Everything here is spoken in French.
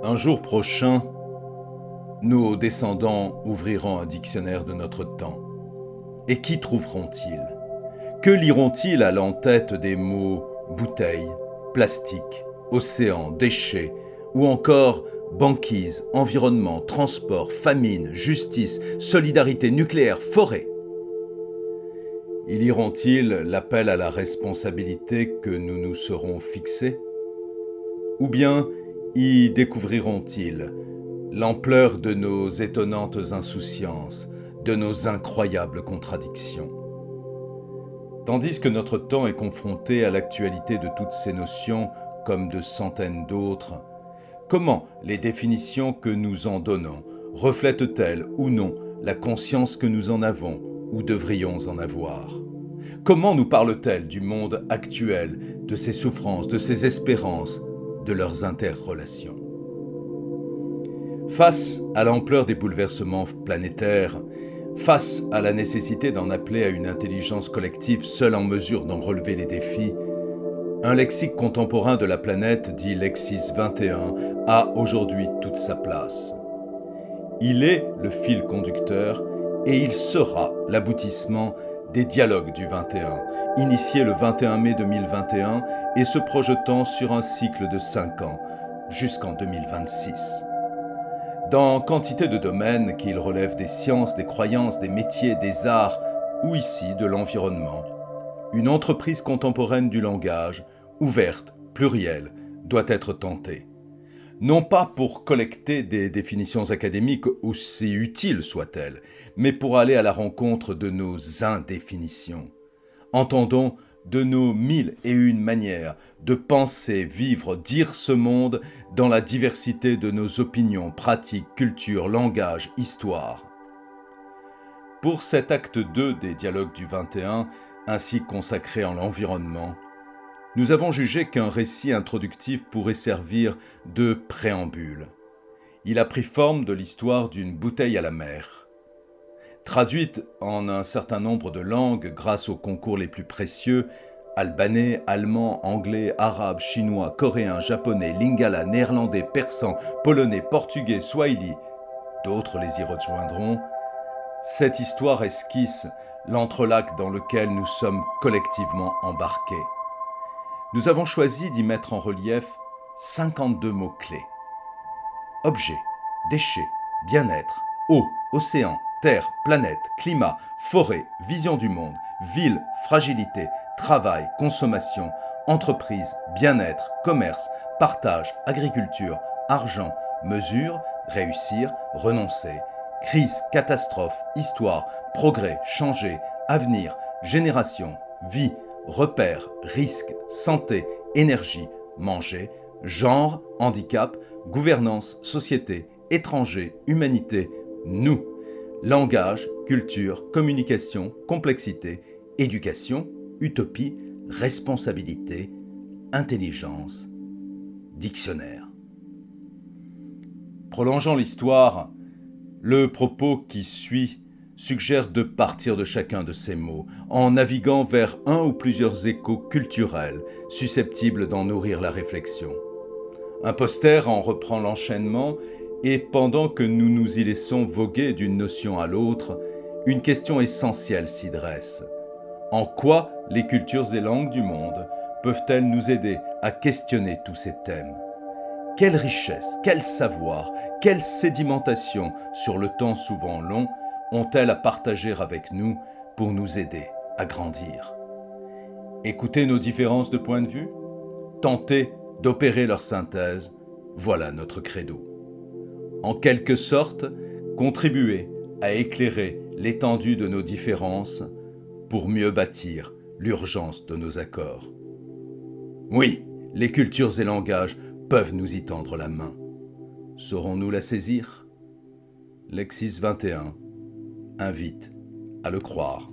Un jour prochain, nos descendants ouvriront un dictionnaire de notre temps. Et qu'y trouveront-ils? Que liront-ils à l'entête des mots bouteille, plastique, océan, déchets, ou encore banquise, environnement, transport, famine, justice, solidarité nucléaire, forêt? Y liront-ils l'appel à la responsabilité que nous nous serons fixés? Ou bien y découvriront-ils l'ampleur de nos étonnantes insouciances, de nos incroyables contradictions? Tandis que notre temps est confronté à l'actualité de toutes ces notions comme de centaines d'autres, comment les définitions que nous en donnons reflètent-elles ou non la conscience que nous en avons ou devrions en avoir? Comment nous parlent-elles du monde actuel, de ses souffrances, de ses espérances, de leurs interrelations? Face à l'ampleur des bouleversements planétaires, face à la nécessité d'en appeler à une intelligence collective seule en mesure d'en relever les défis, un lexique contemporain de la planète, dit Lexis 21, a aujourd'hui toute sa place. Il est le fil conducteur et il sera l'aboutissement des dialogues du 21, initiés le 21 mai 2021 et se projetant sur un cycle de 5 ans, jusqu'en 2026. Dans quantité de domaines qu'ils relèvent des sciences, des croyances, des métiers, des arts ou ici de l'environnement, une entreprise contemporaine du langage, ouverte, plurielle, doit être tentée. Non pas pour collecter des définitions académiques aussi utiles soient-elles, mais pour aller à la rencontre de nos indéfinitions. Entendons de nos 1001 manières de penser, vivre, dire ce monde dans la diversité de nos opinions, pratiques, cultures, langages, histoire. Pour cet acte 2 des dialogues du 21, ainsi consacré en l'environnement, nous avons jugé qu'un récit introductif pourrait servir de préambule. Il a pris forme de l'histoire d'une bouteille à la mer. Traduite en un certain nombre de langues grâce aux concours les plus précieux, albanais, allemand, anglais, arabe, chinois, coréen, japonais, lingala, néerlandais, persan, polonais, portugais, swahili, d'autres les y rejoindront, cette histoire esquisse l'entrelac dans lequel nous sommes collectivement embarqués. Nous avons choisi d'y mettre en relief 52 mots-clés. Objets, déchets, bien-être, eau, océan, terre, planète, climat, forêt, vision du monde, ville, fragilité, travail, consommation, entreprise, bien-être, commerce, partage, agriculture, argent, mesure, réussir, renoncer, crise, catastrophe, histoire, progrès, changer, avenir, génération, vie, repère, risque, santé, énergie, manger, genre, handicap, gouvernance, société, étranger, humanité, nous, langage, culture, communication, complexité, éducation, utopie, responsabilité, intelligence, dictionnaire. Prolongeant l'histoire, le propos qui suit suggère de partir de chacun de ces mots, en naviguant vers un ou plusieurs échos culturels susceptibles d'en nourrir la réflexion. Un poster en reprend l'enchaînement, et pendant que nous nous y laissons voguer d'une notion à l'autre, une question essentielle s'y dresse. En quoi les cultures et langues du monde peuvent-elles nous aider à questionner tous ces thèmes? Quelle richesse, quel savoir, quelle sédimentation sur le temps souvent long ont-elles à partager avec nous pour nous aider à grandir? Écouter nos différences de point de vue, tenter d'opérer leur synthèse, voilà notre credo. En quelque sorte, contribuer à éclairer l'étendue de nos différences pour mieux bâtir l'urgence de nos accords. Oui, les cultures et langages peuvent nous y tendre la main. Saurons-nous la saisir? Lexis 21 invite à le croire.